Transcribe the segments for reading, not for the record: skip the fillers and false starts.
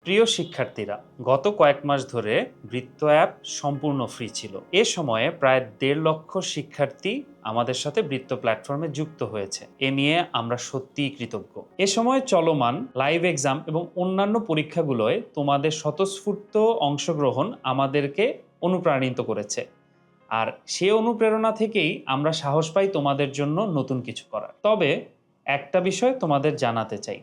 প্রিয় শিক্ষার্থীরা, গত কয়েক মাস ধরে বৃত্ত অ্যাপ সম্পূর্ণ ফ্রি ছিল। এ সময়ে প্রায় ১.৫ লক্ষ শিক্ষার্থী আমাদের সাথে বৃত্ত প্ল্যাটফর্মে যুক্ত হয়েছে। এ নিয়ে আমরা সত্যিই কৃতজ্ঞ। এ সময় চলমান লাইভ এক্সাম এবং অন্যান্য পরীক্ষাগুলোয় তোমাদের স্বতঃস্ফূর্ত অংশগ্রহণ আমাদেরকে অনুপ্রাণিত করেছে। আর সে অনুপ্রেরণা থেকেই আমরা সাহস পাই তোমাদের জন্য নতুন কিছু করার। তবে একটা বিষয় তোমাদের জানাতে চাই,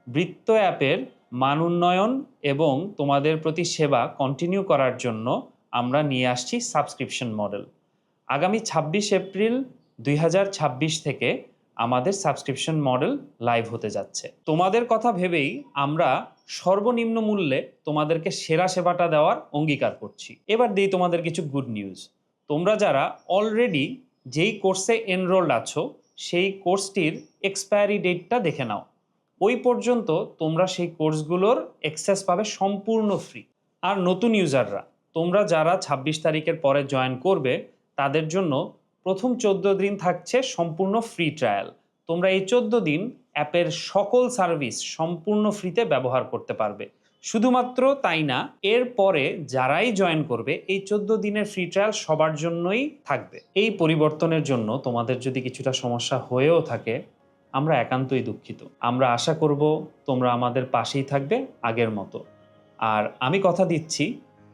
বৃত্ত অ্যাপের মান উন্নয়ন এবং তোমাদের প্রতি সেবা কন্টিনিউ করার জন্য আমরা নিয়ে আসছি সাবস্ক্রিপশন মডেল। আগামী ২৬ এপ্রিল ২০২৬ থেকে আমাদের সাবস্ক্রিপশন মডেল লাইভ হতে যাচ্ছে। তোমাদের কথা ভেবেই আমরা সর্বনিম্ন মূল্যে তোমাদেরকে সেরা সেবাটা দেওয়ার অঙ্গীকার করছি। এবার দিই তোমাদের কিছু গুড নিউজ। তোমরা যারা অলরেডি যেই কোর্সে এনরোল্ড আছো সেই কোর্সটির এক্সপায়ারি ডেটটা দেখে নাও। ওই পর্যন্ত তোমরা সেই কোর্সগুলোর অ্যাক্সেস পাবে সম্পূর্ণ ফ্রি। আর নতুন ইউজাররা, তোমরা যারা ২৬ তারিখের পরে জয়েন করবে তাদের জন্য প্রথম ১৪ দিন থাকছে সম্পূর্ণ ফ্রি ট্রায়াল। তোমরা এই ১৪ দিন অ্যাপের সকল সার্ভিস সম্পূর্ণ ফ্রিতে ব্যবহার করতে পারবে। শুধুমাত্র তাই না, এর পরে যারাই জয়েন করবে এই ১৪ দিনের ফ্রি ট্রায়াল সবার জন্যই থাকবে। এই পরিবর্তনের জন্য তোমাদের যদি কিছুটা সমস্যা হয়েও থাকে, আমরা একান্তই দুঃখিত। আমরা আশা করব তোমরা আমাদের পাশেই থাকবে আগের মতো। আর আমি কথা দিচ্ছি,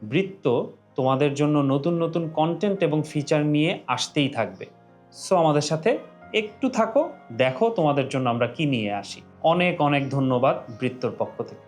বৃত্ত তোমাদের জন্য নতুন নতুন কন্টেন্ট এবং ফিচার নিয়ে আসতেই থাকবে। সো আমাদের সাথে একটু থাকো, দেখো তোমাদের জন্য আমরা কি নিয়ে আসি। অনেক অনেক ধন্যবাদ বৃত্তর পক্ষ থেকে।